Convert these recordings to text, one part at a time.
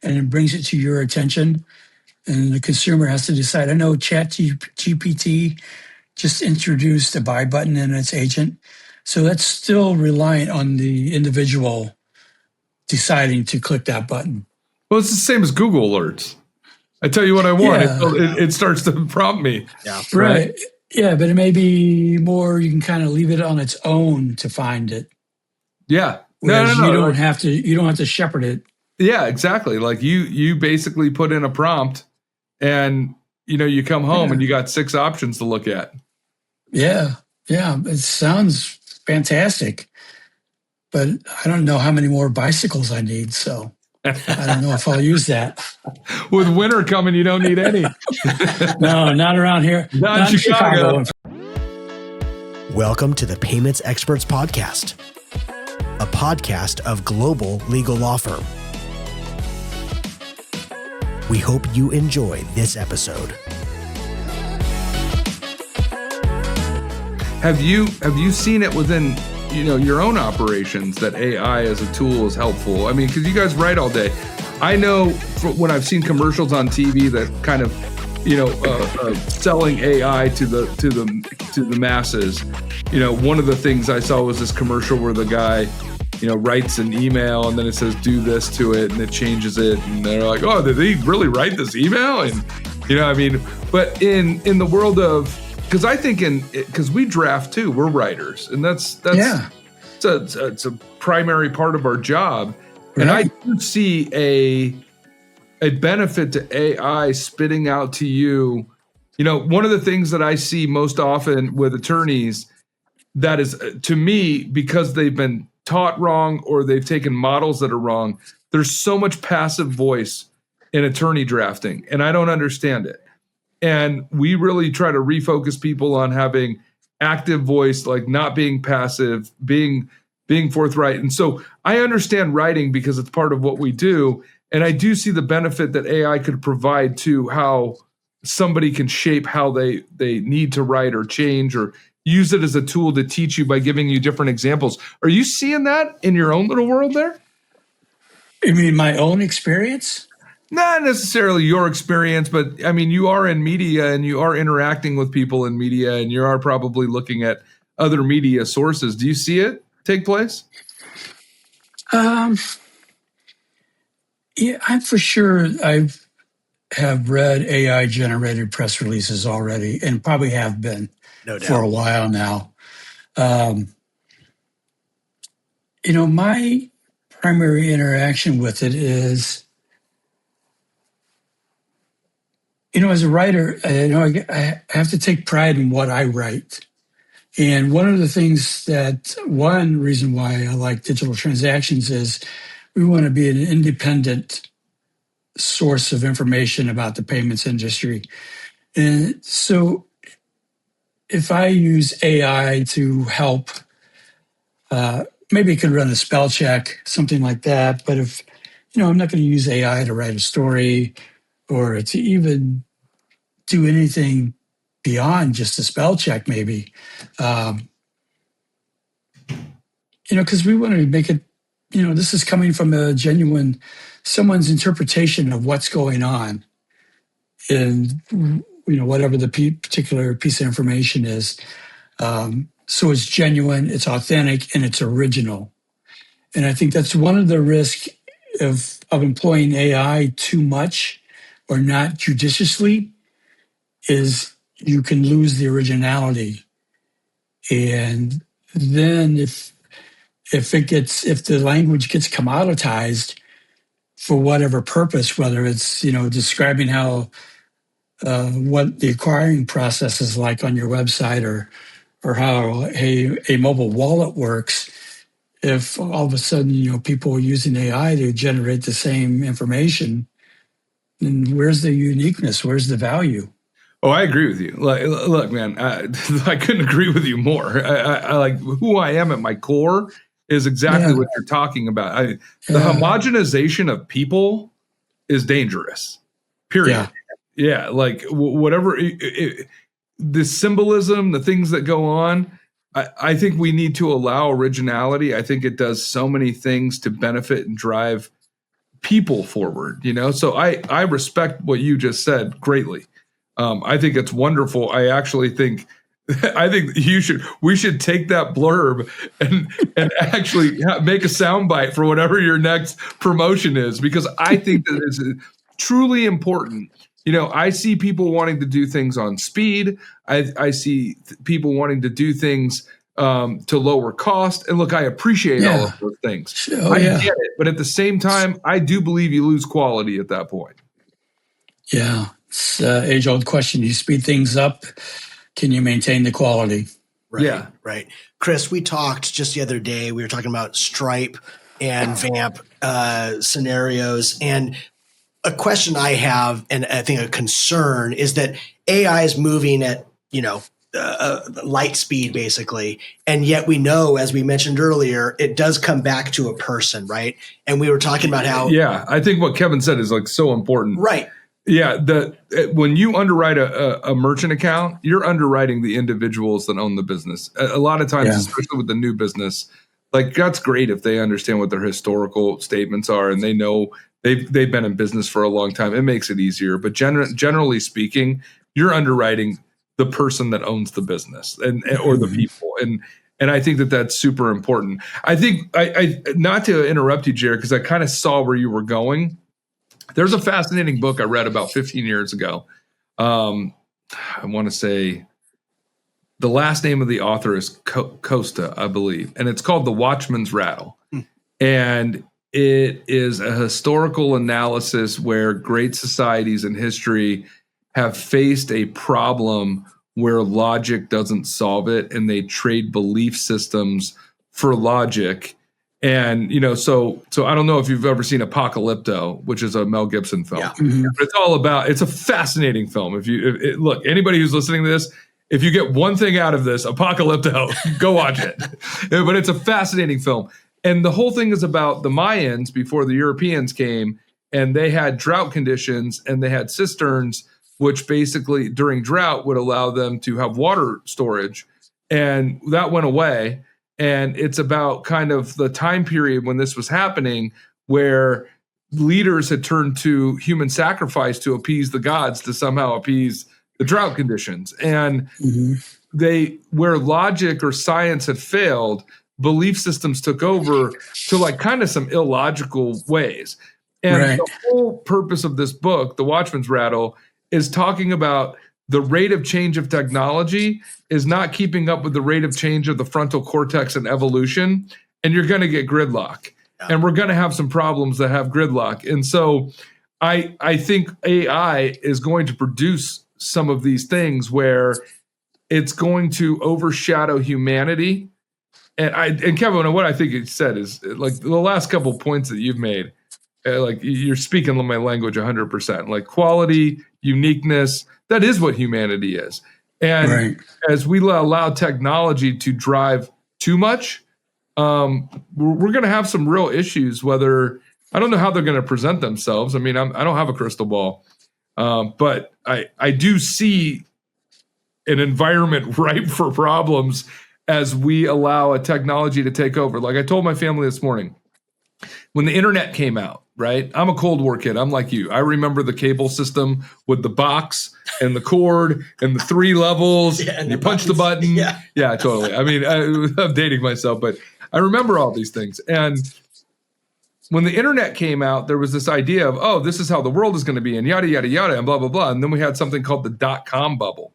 and it brings it to your attention, and the consumer has to decide. I know ChatGPT just introduced a buy button in its agent, so that's still reliant on the individual deciding to click that button. Well, it's the same as Google alerts. I tell you what I want. Yeah. It starts to prompt me. Yeah. Right. Yeah, but it may be more, you can kind of leave it on its own to find it. Yeah. Whereas you don't have to shepherd it. Yeah, exactly. Like you basically put in a prompt and you come home and you got 6 options to look at. Yeah. Yeah. It sounds fantastic. But I don't know how many more bicycles I need, so I don't know if I'll use that. With winter coming, you don't need any. No, not around here. Not in Chicago. Welcome to the Payments Experts Podcast, a podcast of Global Legal Law Firm. We hope you enjoy this episode. Have you seen it within your own operations that AI as a tool is helpful? I mean, because you guys write all day. I know when I've seen commercials on TV that kind of, selling AI to the masses. One of the things I saw was this commercial where the guy, writes an email and then it says do this to it and it changes it, and they're like, oh, did he really write this email? And but in the world of, because I think because we draft too, we're writers, and that's it's a primary part of our job. Right. And I do see a benefit to AI spitting out to you. One of the things that I see most often with attorneys that is, to me, because they've been taught wrong or they've taken models that are wrong, there's so much passive voice in attorney drafting, and I don't understand it. And we really try to refocus people on having active voice, like not being passive, being forthright. And so I understand writing because it's part of what we do. And I do see the benefit that AI could provide to how somebody can shape how they need to write or change or use it as a tool to teach you by giving you different examples. Are you seeing that in your own little world there? You mean my own experience? Not necessarily your experience, but I mean, you are in media and you are interacting with people in media and you are probably looking at other media sources. Do you see it take place? Yeah, I'm for sure. I have read AI generated press releases already and probably have been for a while now. My primary interaction with it is, as a writer, I have to take pride in what I write. And one reason why I like digital transactions is we want to be an independent source of information about the payments industry. And so if I use AI to help, maybe it could run a spell check, something like that. But if, I'm not going to use AI to write a story or to even do anything beyond just a spell check, maybe, because we want to make it, this is coming from a genuine, someone's interpretation of what's going on in, whatever the particular piece of information is. So it's genuine, it's authentic, and it's original. And I think that's one of the risks of employing AI too much or not judiciously, is you can lose the originality. And then if the language gets commoditized for whatever purpose, whether it's, describing how what the acquiring process is like on your website or how a mobile wallet works, if all of a sudden, people are using AI to generate the same information, then where's the uniqueness? Where's the value? Oh, I agree with you. Look, man, I couldn't agree with you more. I like who I am at my core is exactly what you're talking about. The homogenization of people is dangerous, period. Yeah, like whatever, the symbolism, the things that go on, I think we need to allow originality. I think it does so many things to benefit and drive people forward, So I respect what you just said greatly. I think it's wonderful. I actually think we should take that blurb and actually make a soundbite for whatever your next promotion is, because I think that it's truly important. I see people wanting to do things on speed. I see people wanting to do things to lower cost. And look, I appreciate all of those things. I get it. But at the same time, I do believe you lose quality at that point. Yeah. It's age-old question. You speed things up, can you maintain the quality? Right, yeah. Right. Chris, we talked just the other day, we were talking about Stripe and VAMP scenarios. And a question I have, and I think a concern, is that AI is moving at, light speed, basically. And yet we know, as we mentioned earlier, it does come back to a person, right? And we were talking about how... Yeah, I think what Kevin said is so important. Right. Yeah, when you underwrite a merchant account, you're underwriting the individuals that own the business. A lot of times, especially with the new business, that's great if they understand what their historical statements are and they know they've been in business for a long time. It makes it easier. But generally speaking, you're underwriting the person that owns the business or the people. And I think that that's super important. I think I not to interrupt you, Jared, because I kind of saw where you were going. There's a fascinating book I read about 15 years ago. I want to say the last name of the author is Costa, I believe, and it's called The Watchman's Rattle. And it is a historical analysis where great societies in history have faced a problem where logic doesn't solve it, and they trade belief systems for logic. And, so I don't know if you've ever seen Apocalypto, which is a Mel Gibson film. Yeah. Mm-hmm. But it's a fascinating film. Look, anybody who's listening to this, if you get one thing out of this, Apocalypto, go watch it. But it's a fascinating film. And the whole thing is about the Mayans before the Europeans came, and they had drought conditions and they had cisterns, which basically during drought would allow them to have water storage. And that went away. And it's about kind of the time period when this was happening, where leaders had turned to human sacrifice to appease the gods, to somehow appease the drought conditions. And where logic or science had failed, belief systems took over to kind of some illogical ways. And the whole purpose of this book, The Watchman's Rattle, is talking about the rate of change of technology is not keeping up with the rate of change of the frontal cortex and evolution, and you're going to get gridlock. Yeah. And we're going to have some problems that have gridlock. And so I think AI is going to produce some of these things where it's going to overshadow humanity. And Kevin, what I think you said is the last couple of points that you've made, you're speaking my language 100%. Quality, uniqueness, that is what humanity is. And as we allow technology to drive too much, we're going to have some real issues. Whether I don't know how they're going to present themselves. I mean, I don't have a crystal ball, but I do see an environment ripe for problems as we allow a technology to take over. Like I told my family this morning, when the internet came out, right? I'm a Cold War kid. I'm like you. I remember the cable system with the box and the cord and the 3 levels. Yeah, and you punch the button. Yeah, totally. I mean, I'm dating myself, but I remember all these things. And when the internet came out, there was this idea of, this is how the world is going to be and yada, yada, yada, and blah, blah, blah. And then we had something called the .com bubble.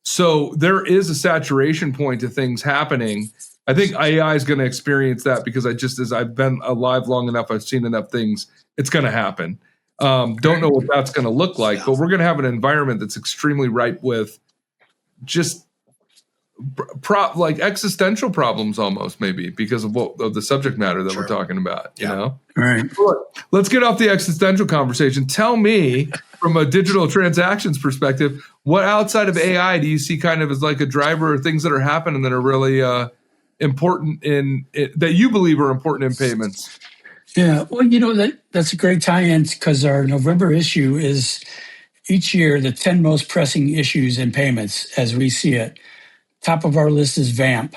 So there is a saturation point to things happening. I think AI is going to experience that because as I've been alive long enough, I've seen enough things. It's going to happen. Don't know what that's going to look like, but we're going to have an environment that's extremely ripe with just existential problems almost, maybe because of the subject matter that we're talking about. You know, all right. Let's get off the existential conversation. Tell me, from a digital transactions perspective, what outside of AI do you see kind of as like a driver, or things that are happening that are really important that you believe are important in payments? Yeah, well, that's a great tie-in because our November issue is each year the 10 most pressing issues in payments as we see it. Top of our list is VAMP.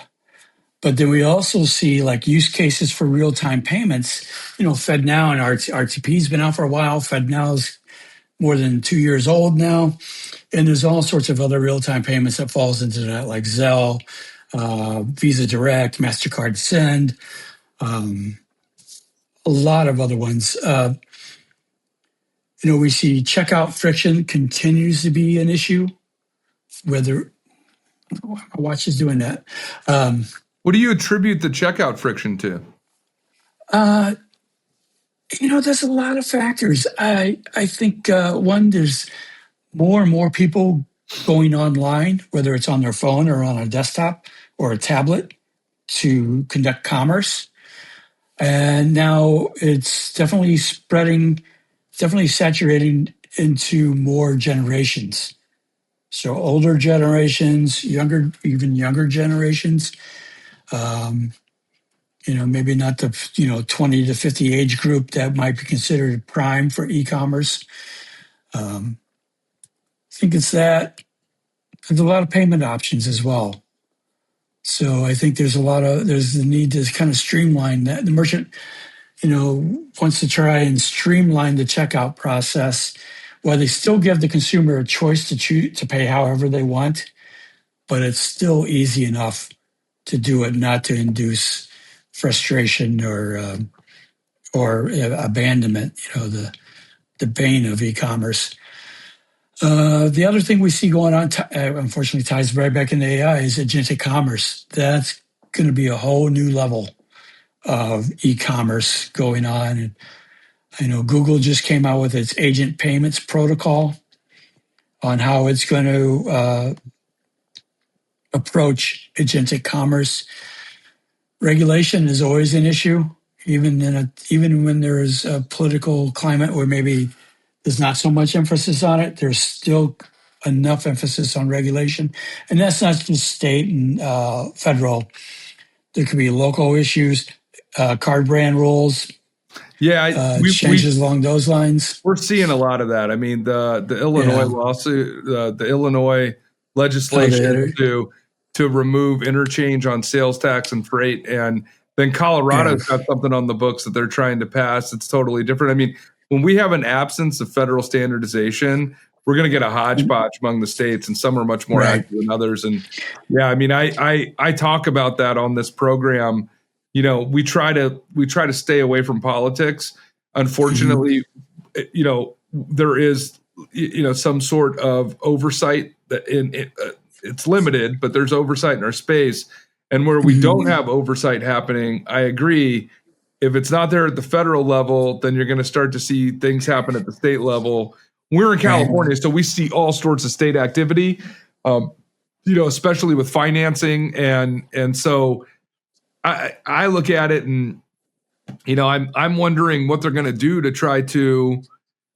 But then we also see like use cases for real-time payments. FedNow and RTP has been out for a while. FedNow is more than 2 years old now. And there's all sorts of other real-time payments that falls into that, like Zelle, Visa Direct, Mastercard Send, a lot of other ones. We see checkout friction continues to be an issue, whether my watch is doing that. What do you attribute the checkout friction to? There's a lot of factors. I think one, there's more and more people going online, whether it's on their phone or on a desktop or a tablet, to conduct commerce. And now it's definitely spreading, definitely saturating into more generations. So older generations, even younger generations, maybe not the 20 to 50 age group that might be considered prime for e-commerce. I think it's that. There's a lot of payment options as well. So I think there's the need to kind of streamline that. The merchant, wants to try and streamline the checkout process, while they still give the consumer a choice to pay however they want, but it's still easy enough to do it, not to induce frustration or abandonment. The bane of e-commerce. The other thing we see going on, unfortunately, ties right back into AI, is agentic commerce. That's going to be a whole new level of e-commerce going on. And I know Google just came out with its agent payments protocol on how it's going to approach agentic commerce. Regulation is always an issue, even when there is a political climate where maybe there's not so much emphasis on it. There's still enough emphasis on regulation, and that's not just state and federal. There could be local issues, card brand rules. Yeah, changes along those lines. We're seeing a lot of that. I mean, the Illinois lawsuit, the Illinois legislation to remove interchange on sales tax and freight, and then Colorado's got something on the books that they're trying to pass. It's totally different. I mean, when we have an absence of federal standardization, we're going to get a hodgepodge among the states, and some are much more active than others. And yeah, I mean, I talk about that on this program. We try to stay away from politics. Unfortunately, there is some sort of oversight that it's limited, but there's oversight in our space. And where we don't have oversight happening, I agree. If it's not there at the federal level, then you're going to start to see things happen at the state level. We're in California, so we see all sorts of state activity, especially with financing, and so I look at it and I'm wondering what they're going to do to try to.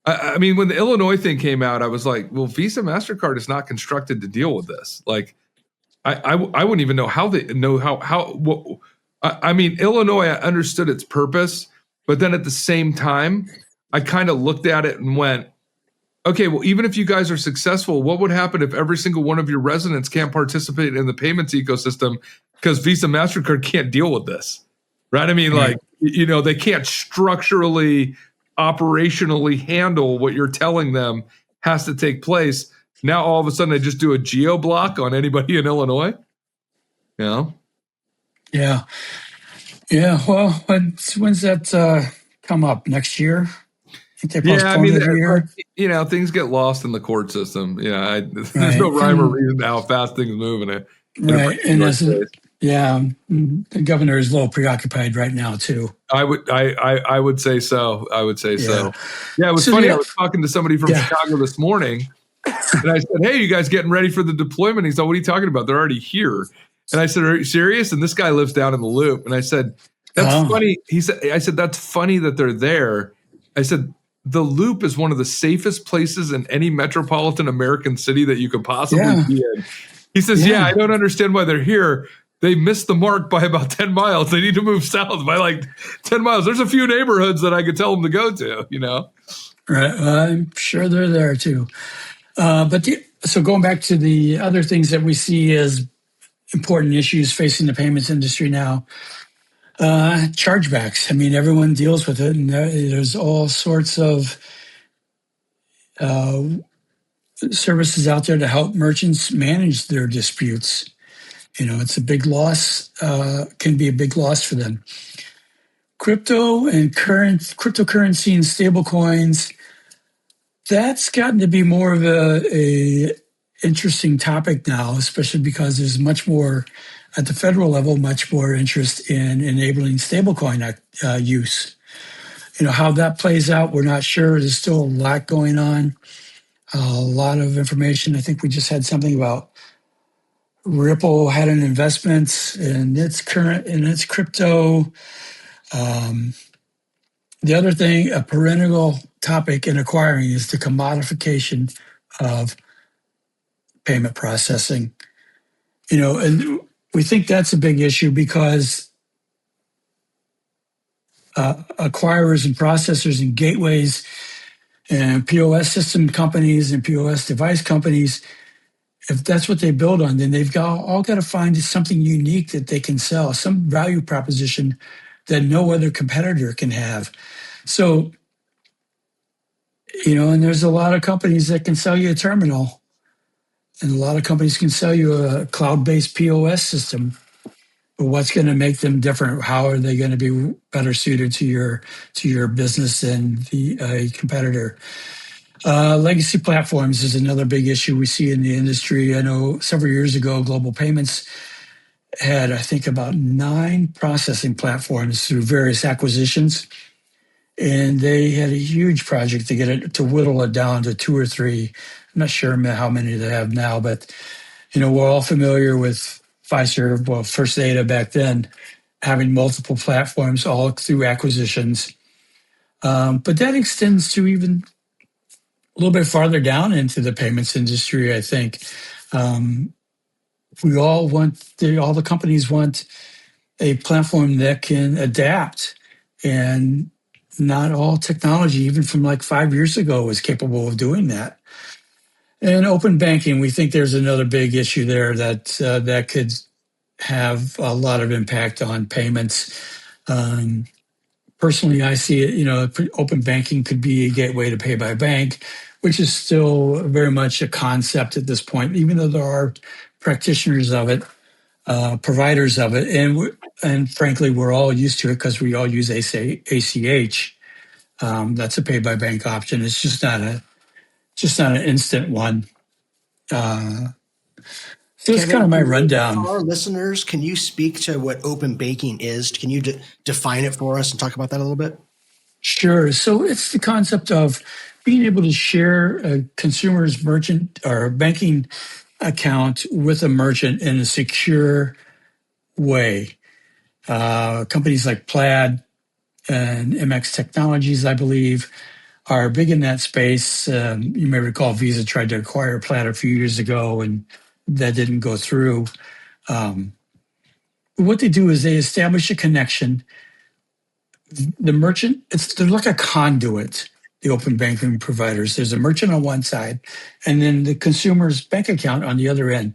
I mean, when the Illinois thing came out, I was like, well, Visa, Mastercard is not constructed to deal with this. Like, I wouldn't even know how they know how. I mean, Illinois, I understood its purpose, but then at the same time, I kind of looked at it and went, okay, well, even if you guys are successful, what would happen if every single one of your residents can't participate in the payments ecosystem because Visa, Mastercard can't deal with this, right? I mean, they can't structurally, operationally handle what you're telling them has to take place. Now, all of a sudden, they just do a geo block on anybody in Illinois. Yeah. Well, when's that come up? Next year? Yeah, I mean, things get lost in the court system. There's no rhyme or reason to how fast things move in it. Right, and the governor is a little preoccupied right now too. I would say so. So. Yeah, it was funny. I was talking to somebody from Chicago this morning, and I said, "Hey, you guys getting ready for the deployment?" He said, "What are you talking about? They're already here." And I said, "Are you serious?" And this guy lives down in the Loop, and I said, "That's funny." I said, "That's funny that they're there." I said, "The Loop is one of the safest places in any metropolitan American city that you could possibly be in." He says, "Yeah, I don't understand why they're here. They missed the mark by about 10 miles. They need to move south by like 10 miles. There's a few neighborhoods that I could tell them to go to, Right. Well, I'm sure they're there too. So going back to the other things that we see is, important issues facing the payments industry now. Chargebacks. I mean, everyone deals with it, and there's all sorts of uh, services out there to help merchants manage their disputes. It's a big loss, can be a big loss for them. Crypto and cryptocurrency and stablecoins, that's gotten to be more of a interesting topic now, especially because there's much more at the federal level, much more interest in enabling stablecoin use. How that plays out, we're not sure. There's still a lot going on, a lot of information. I think we just had something about Ripple had an investment in its crypto. The other thing, a perennial topic in acquiring, is the commodification of payment processing. And we think that's a big issue because acquirers and processors and gateways and POS system companies and POS device companies, if that's what they build on, then they've all got to find something unique that they can sell, some value proposition that no other competitor can have. So, and there's a lot of companies that can sell you a terminal, and a lot of companies can sell you a cloud-based POS system. But what's going to make them different? How are they going to be better suited to your business than the competitor? Legacy platforms is another big issue we see in the industry. I know several years ago, Global Payments had, I think, about 9 processing platforms through various acquisitions. And they had a huge project to get it to whittle it down to 2 or 3. I'm not sure how many they have now, but we're all familiar with Fiserv, well, First Data back then, having multiple platforms all through acquisitions. But that extends to even a little bit farther down into the payments industry, I think. We all all the companies want a platform that can adapt, and not all technology, even from like 5 years ago, was capable of doing that. And open banking, we think there's another big issue there that could have a lot of impact on payments. Personally, I see it, open banking could be a gateway to pay by bank, which is still very much a concept at this point, even though there are practitioners of it, providers of it. And frankly, we're all used to it because we all use ACH. That's a pay by bank option. It's just not an instant one. So it's Kevin, kind of my rundown. for our listeners, can you speak to what open banking is? Can you define it for us and talk about that a little bit? Sure. So it's the concept of being able to share a consumer's merchant or banking account with a merchant in a secure way. Companies like Plaid and MX Technologies, I believe, are big in that space. You may recall Visa tried to acquire Plaid a few years ago, and that didn't go through. What they do is they establish a connection. The merchant, they're like a conduit, the open banking providers. There's a merchant on one side, and then the consumer's bank account on the other end.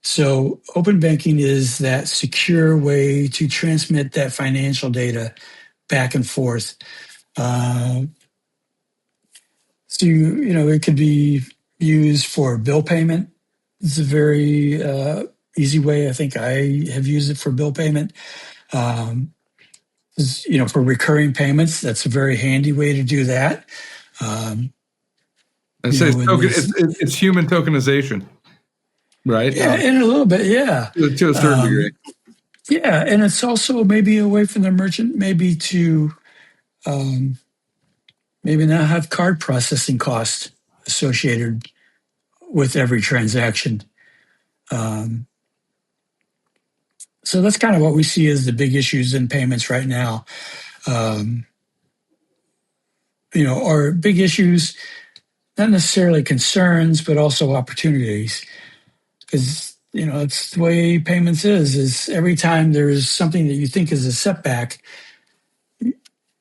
So open banking is that secure way to transmit that financial data back and forth. So it could be used for bill payment. It's a very easy way. I think I have used it for bill payment. For recurring payments, that's a very handy way to do that. And so it's human tokenization, right? Yeah, in a little bit, yeah. To a certain degree. Yeah, and it's also maybe a way for the merchant maybe to maybe not have card processing costs associated with every transaction. So that's kind of what we see as the big issues in payments right now. Or big issues, not necessarily concerns, but also opportunities. Because, it's the way payments is every time there's something that you think is a setback,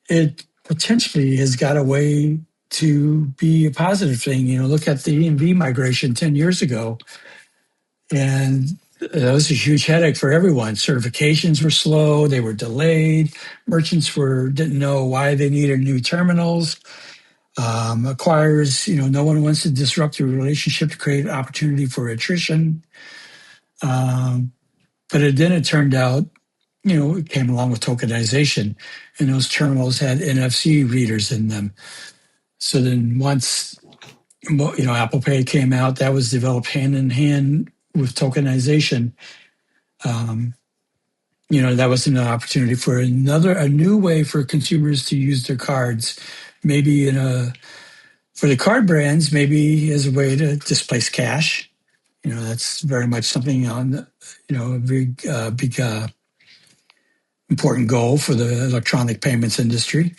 it potentially has got a way to be a positive thing. Look at the EMV migration 10 years ago. And That was a huge headache for everyone. Certifications were slow, they were delayed. Merchants didn't know why they needed new terminals. Acquirers, no one wants to disrupt the relationship to create opportunity for attrition. But then it turned out, it came along with tokenization, and those terminals had NFC readers in them. So then once, Apple Pay came out, that was developed hand in hand with tokenization. That was an opportunity for a new way for consumers to use their cards, maybe for the card brands, maybe as a way to displace cash. That's very much something on, a big, important goal for the electronic payments industry.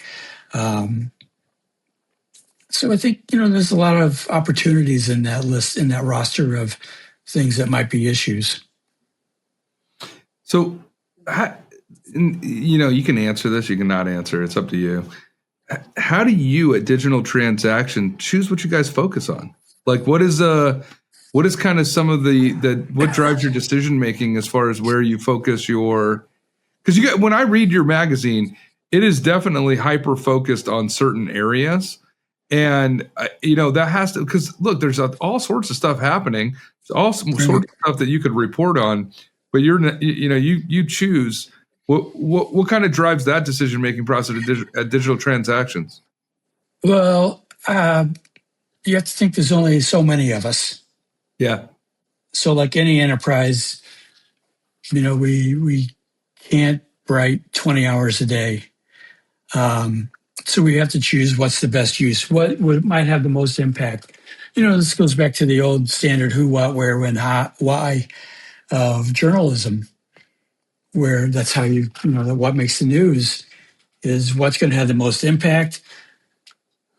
So I think, there's a lot of opportunities in that list, in that roster of things that might be issues. So, you can answer this, you can not answer. It's up to you. How do you at Digital Transaction choose what you guys focus on? Like, what is kind of some of what drives your decision making as far as where you focus your? Because when I read your magazine, it is definitely hyper focused on certain areas, and that has to, because look, there's all sorts of stuff happening, all sorts of stuff that you could report on, but you choose what kind of drives that decision making process at Digital Transactions. Well, you have to think there's only so many of us. Yeah. So like any enterprise, we can't write 20 hours a day. So we have to choose what's the best use, what might have the most impact. This goes back to the old standard who, what, where, when, how, why of journalism, where that's how what makes the news is what's going to have the most impact,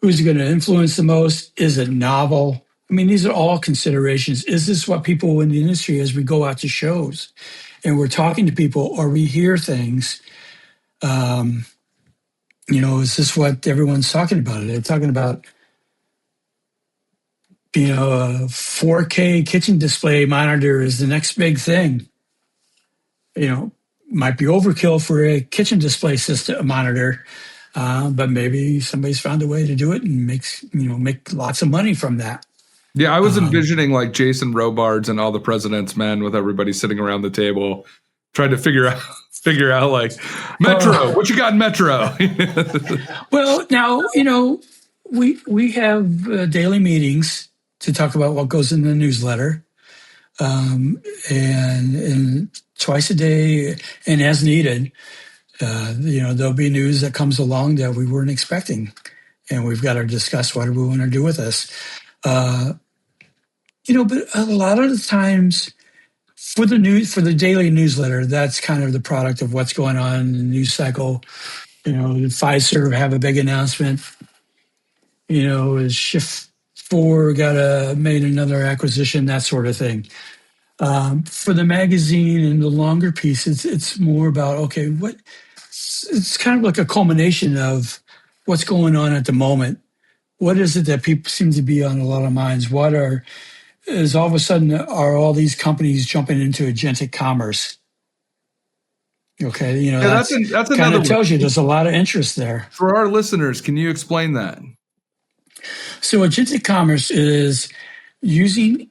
who's going to influence the most, is it novel? I mean, these are all considerations. Is this what people in the industry, as we go out to shows and we're talking to people or we hear things, is this what everyone's talking about? They're talking about, a 4K kitchen display monitor is the next big thing. Might be overkill for a kitchen display system monitor, but maybe somebody's found a way to do it and make lots of money from that. Yeah, I was envisioning like Jason Robards and All the President's Men with everybody sitting around the table trying to figure out like Metro, what you got in Metro? Well, now, we have daily meetings to talk about what goes in the newsletter. And twice a day and as needed, there'll be news that comes along that we weren't expecting. And we've got to discuss what do we want to do with this. But a lot of the times for the daily newsletter, that's kind of the product of what's going on in the news cycle. Pfizer have a big announcement. Is Shift 4 made another acquisition, that sort of thing. For the magazine and the longer piece, it's more about, okay, it's kind of like a culmination of what's going on at the moment. What is it that people seem to be on a lot of minds? Is all of a sudden, are all these companies jumping into agentic commerce? Okay, that's kind of tells you there's a lot of interest there. For our listeners, can you explain that? So agentic commerce is using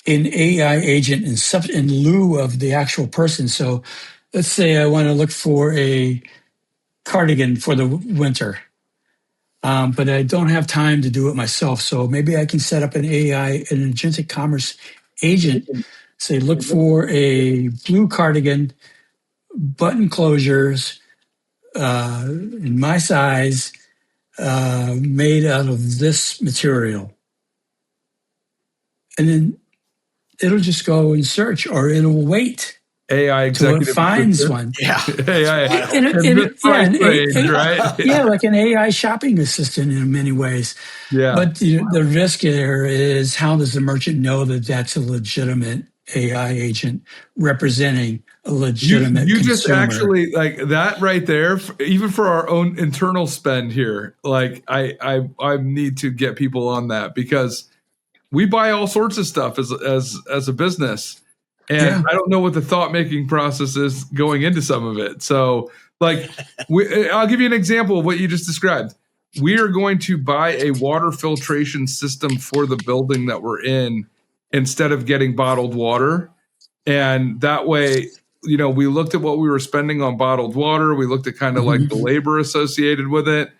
an AI agent in lieu of the actual person. So let's say I want to look for a cardigan for the winter, but I don't have time to do it myself. So maybe I can set up an agentic commerce agent, say, look for a blue cardigan, button closures, in my size, made out of this material. And then it'll just go and search, or it'll wait. AI executive until it finds one. Yeah. AI. Right? Yeah, like an AI shopping assistant in many ways. Yeah. But the risk there is, how does the merchant know that that's a legitimate AI agent representing a legitimate you consumer? Just actually, like that right there, even for our own internal spend here, like I need to get people on that, because we buy all sorts of stuff as a business, And Yeah. I don't know what the thought making process is going into some of it. So, like, I'll give you an example of what you just described. We are going to buy a water filtration system for the building that we're in instead of getting bottled water. And that way, we looked at what we were spending on bottled water. We looked at kind of like the labor associated with it.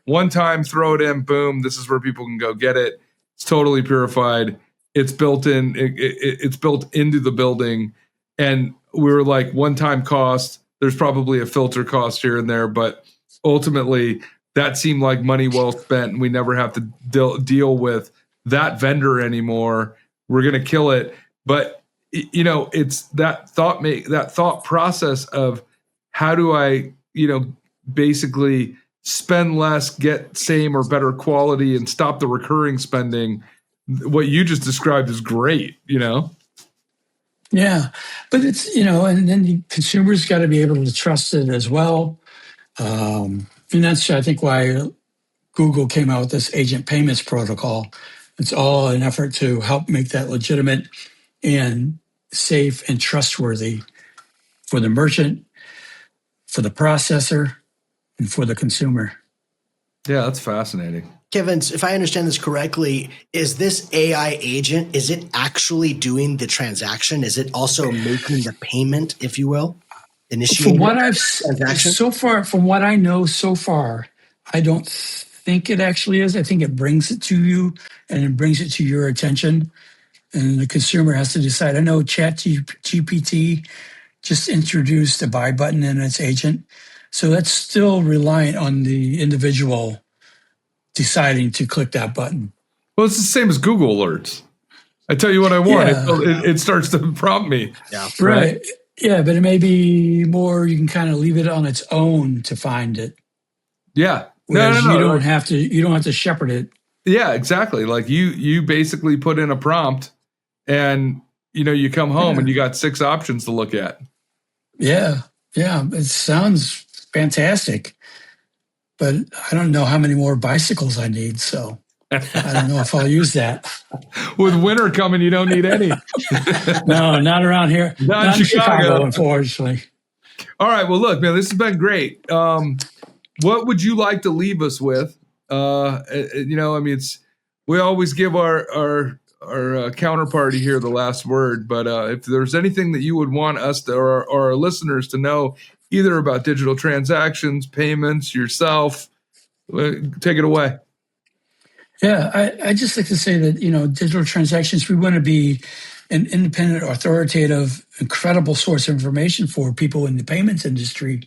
One time, throw it in, boom, this is where people can go get it. It's totally purified. It's built in. It's built into the building, and we were like one-time cost. There's probably a filter cost here and there, but ultimately, that seemed like money well spent, and we never have to deal with that vendor anymore. We're gonna kill it, but it's that thought process of how do I, basically spend less, get same or better quality, and stop the recurring spending. What you just described is great, Yeah, but it's and then the consumers got to be able to trust it as well. And that's I think why Google came out with this agent payments protocol. It's all an effort to help make that legitimate and safe and trustworthy for the merchant, for the processor, and for the consumer. Yeah, that's fascinating. Kevin, if I understand this correctly, is this AI agent, is it actually doing the transaction? Is it also making the payment, if you will? From what I've so far, from what I know so far, I don't think it actually is. I think it brings it to you and it brings it to your attention. And the consumer has to decide. I know ChatGPT just introduced a buy button in its agent. So that's still reliant on the individual deciding to click that button. Well, it's the same as Google alerts. I tell you what I want. Yeah. It starts to prompt me. Yeah. Right. Yeah, but it may be more you can kind of leave it on its own to find it. Yeah. Whereas no. You don't have to shepherd it. Yeah, exactly. Like you basically put in a prompt and you come home and you got 6 options to look at. Yeah. Yeah. It sounds fantastic. But I don't know how many more bicycles I need, so I don't know if I'll use that. With winter coming, you don't need any. No, not around here. Not in Chicago, unfortunately. All right. Well, look, man, this has been great. What would you like to leave us with? We always give our counterparty here the last word, but if there's anything that you would want us to, or our listeners to know, either about digital transactions, payments, yourself, take it away. Yeah, I just like to say that, digital transactions, we want to be an independent, authoritative, incredible source of information for people in the payments industry.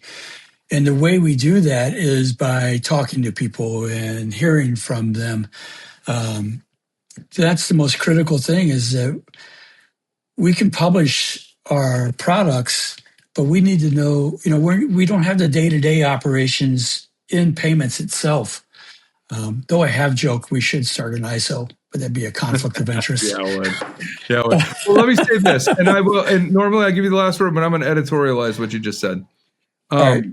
And the way we do that is by talking to people and hearing from them. That's the most critical thing, is that we can publish our products, but we need to know, we don't have the day-to-day operations in payments itself. Though I have joked we should start an ISO, but that'd be a conflict of interest. Yeah. Well, let me say this, and I will. And normally I give you the last word, but I'm going to editorialize what you just said. Right.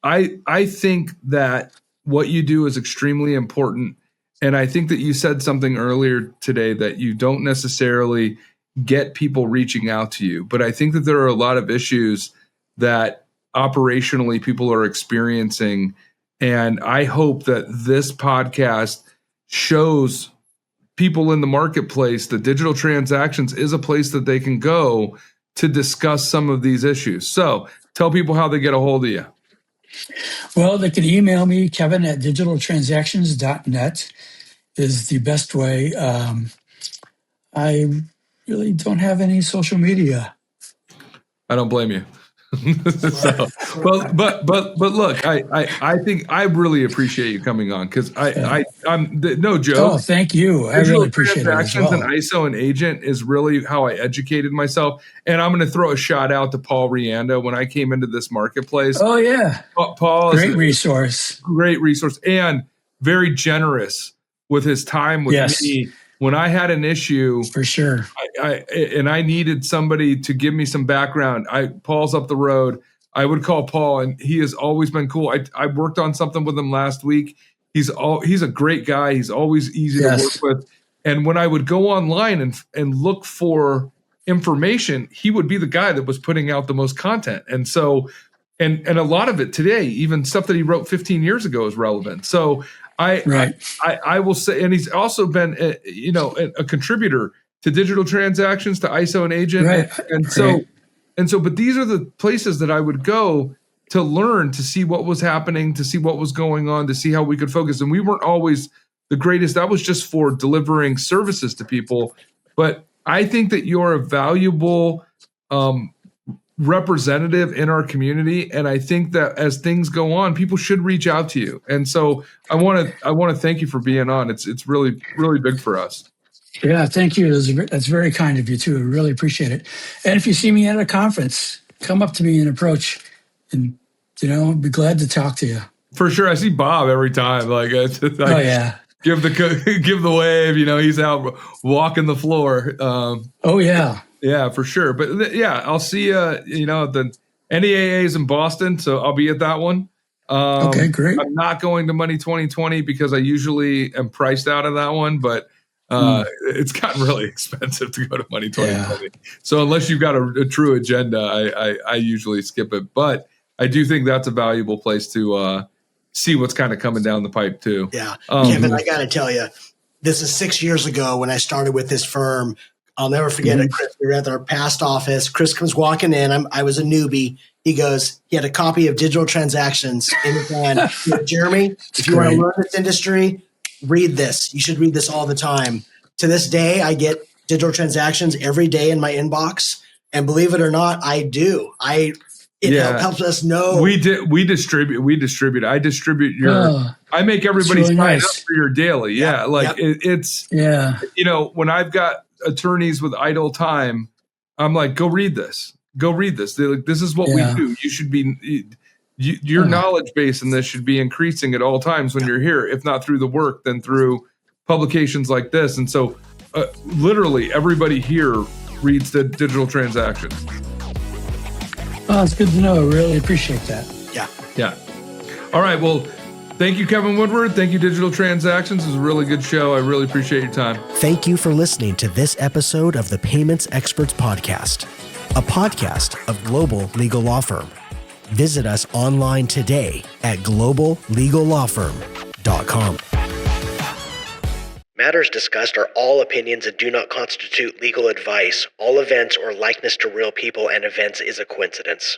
I think that what you do is extremely important, and I think that you said something earlier today that you don't necessarily get people reaching out to you, but I think that there are a lot of issues that operationally people are experiencing. And I hope that this podcast shows people in the marketplace that digital transactions is a place that they can go to discuss some of these issues. So tell people how they get a hold of you. Well, they can email me, kevin@digitaltransactions.net is the best way. I really don't have any social media. I don't blame you. So, but look, I think I really appreciate you coming on, because I'm no joke. Oh, thank you. I really appreciate it as well. And ISO and agent is really how I educated myself. And I'm going to throw a shout out to Paul Rianda. When I came into this marketplace, oh yeah, Paul is great resource, and very generous with his time with me. When I had an issue, for sure, I needed somebody to give me some background. Paul's up the road. I would call Paul, and he has always been cool. I worked on something with him last week. He's a great guy. He's always easy to work with. And when I would go online and look for information, he would be the guy that was putting out the most content. And so, and a lot of it today, even stuff that he wrote 15 years ago, is relevant. So I will say, and he's also been a contributor to digital transactions, to ISO and Agent, but these are the places that I would go to learn, to see what was happening, to see what was going on, to see how we could focus. And we weren't always the greatest. That was just for delivering services to people. But I think that you're a valuable representative in our community, and I think that as things go on, people should reach out to you. And so I want to thank you for being on. It's really, really big for us. Yeah, thank you. That's very kind of you too. I really appreciate it. And if you see me at a conference, come up to me and approach, and I'd be glad to talk to you. For sure. I see Bob every time. It's just oh yeah. Give the wave. He's out walking the floor. Oh yeah. Yeah, for sure. But I'll see you. The NEAA is in Boston, so I'll be at that one. Okay, great. I'm not going to Money 2020 because I usually am priced out of that one, but it's gotten really expensive to go to Money 2020. Yeah. So unless you've got a true agenda, I usually skip it. But I do think that's a valuable place to see what's kind of coming down the pipe too. Yeah, Kevin, I got to tell you, this is 6 years ago when I started with this firm. I'll never forget it, Chris. We were at our past office. Chris comes walking in. I was a newbie. He goes, he had a copy of Digital Transactions in his hand. He goes, Jeremy, if you want to learn this industry, read this. You should read this all the time. To this day, I get Digital Transactions every day in my inbox. And believe it or not, I do. It helps us know. We distribute. I distribute your. I make everybody really sign nice. up for your daily. Yeah, it's. When I've got attorneys with idle time, I'm like, go read this. They're like, this is what we do. You should be. Your knowledge base in this should be increasing at all times when you're here. If not through the work, then through publications like this. And so, literally, everybody here reads the Digital Transactions. Oh, it's good to know. I really appreciate that. Yeah. All right. Well, thank you, Kevin Woodward. Thank you, Digital Transactions. It was a really good show. I really appreciate your time. Thank you for listening to this episode of the Payments Experts Podcast, a podcast of Global Legal Law Firm. Visit us online today at globallegallawfirm.com. Matters discussed are all opinions and do not constitute legal advice. All events or likeness to real people and events is a coincidence.